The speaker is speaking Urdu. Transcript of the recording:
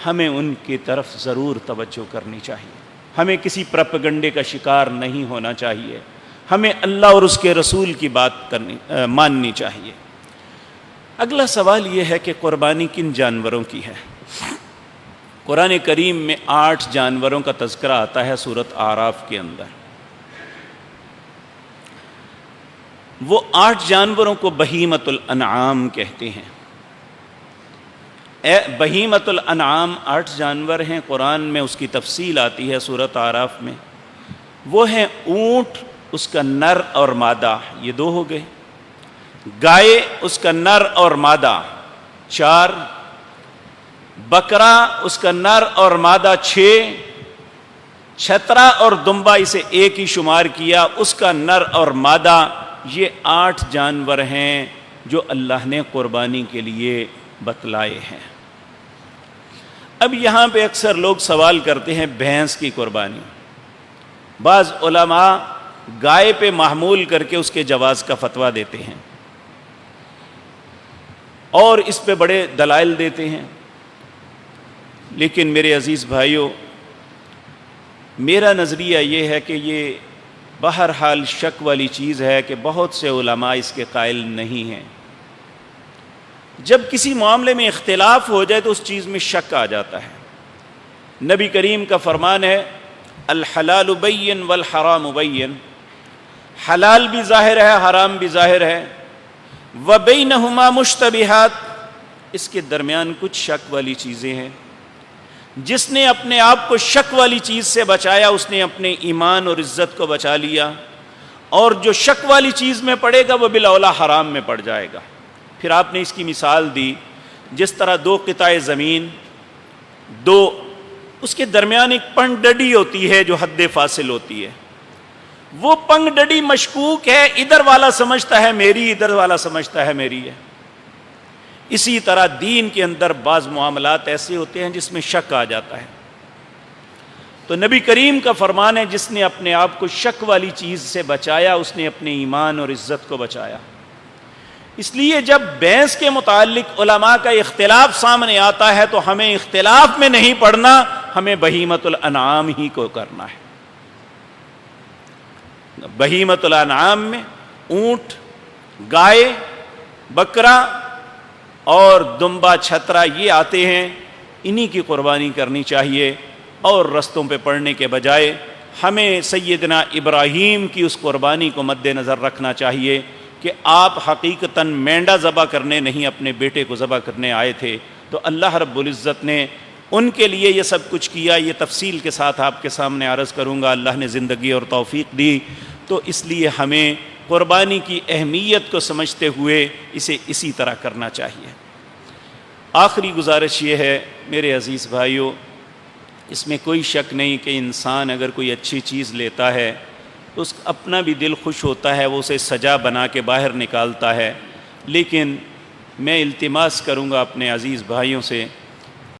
ہمیں ان کی طرف ضرور توجہ کرنی چاہیے. ہمیں کسی پروپیگنڈے کا شکار نہیں ہونا چاہیے. ہمیں اللہ اور اس کے رسول کی بات ماننی چاہیے. اگلا سوال یہ ہے کہ قربانی کن جانوروں کی ہے؟ قرآن کریم میں 8 جانوروں کا تذکرہ آتا ہے سورۃ اعراف کے اندر. وہ 8 جانوروں کو بہیمۃ الانعام کہتے ہیں. بہیمۃ الانعام 8 جانور ہیں. قرآن میں اس کی تفصیل آتی ہے سورۃ اعراف میں. وہ ہیں اونٹ، اس کا نر اور مادہ، یہ 2 ہو گئے. گائے، اس کا نر اور مادہ 4. بکرا، اس کا نر اور مادہ 6. چھترا اور دمبا اسے ایک ہی شمار کیا، اس کا نر اور مادہ. یہ 8 جانور ہیں جو اللہ نے قربانی کے لیے بتلائے ہیں. اب یہاں پہ اکثر لوگ سوال کرتے ہیں بھینس کی قربانی. بعض علماء گائے پہ محمول کر کے اس کے جواز کا فتویٰ دیتے ہیں اور اس پہ بڑے دلائل دیتے ہیں. لیکن میرے عزیز بھائیوں، میرا نظریہ یہ ہے کہ یہ بہرحال شک والی چیز ہے کہ بہت سے علماء اس کے قائل نہیں ہیں. جب کسی معاملے میں اختلاف ہو جائے تو اس چیز میں شک آ جاتا ہے. نبی کریم کا فرمان ہے الحلال بین والحرام بین، حلال بھی ظاہر ہے، حرام بھی ظاہر ہے. وبینہما مشتبہات، اس کے درمیان کچھ شک والی چیزیں ہیں. جس نے اپنے آپ کو شک والی چیز سے بچایا اس نے اپنے ایمان اور عزت کو بچا لیا، اور جو شک والی چیز میں پڑے گا وہ بالاولیٰ حرام میں پڑ جائے گا. پھر آپ نے اس کی مثال دی، جس طرح 2 قطع زمین، اس کے درمیان ایک پنگ ڈڈی ہوتی ہے جو حد فاصل ہوتی ہے. وہ پنگ ڈڈی مشکوک ہے، ادھر والا سمجھتا ہے میری، ادھر والا سمجھتا ہے میری ہے. اسی طرح دین کے اندر بعض معاملات ایسے ہوتے ہیں جس میں شک آ جاتا ہے. تو نبی کریم کا فرمان ہے جس نے اپنے آپ کو شک والی چیز سے بچایا اس نے اپنے ایمان اور عزت کو بچایا. اس لیے جب بھینس کے متعلق علماء کا اختلاف سامنے آتا ہے تو ہمیں اختلاف میں نہیں پڑنا، ہمیں بہیمۃ الانعام ہی کو کرنا ہے. بہیمۃ الانعام میں اونٹ، گائے، بکرا اور دمبا، چھترا یہ آتے ہیں. انہی کی قربانی کرنی چاہیے، اور رستوں پہ پڑنے کے بجائے ہمیں سیدنا ابراہیم کی اس قربانی کو مد نظر رکھنا چاہیے کہ آپ حقیقتاً مینڈا ذبح کرنے نہیں اپنے بیٹے کو ذبح کرنے آئے تھے. تو اللہ رب العزت نے ان کے لیے یہ سب کچھ کیا. یہ تفصیل کے ساتھ آپ کے سامنے عرض کروں گا. اللہ نے زندگی اور توفیق دی، تو اس لیے ہمیں قربانی کی اہمیت کو سمجھتے ہوئے اسے اسی طرح کرنا چاہیے. آخری گزارش یہ ہے میرے عزیز بھائیوں، اس میں کوئی شک نہیں کہ انسان اگر کوئی اچھی چیز لیتا ہے تو اس کا اپنا بھی دل خوش ہوتا ہے، وہ اسے سجا بنا کے باہر نکالتا ہے. لیکن میں التماس کروں گا اپنے عزیز بھائیوں سے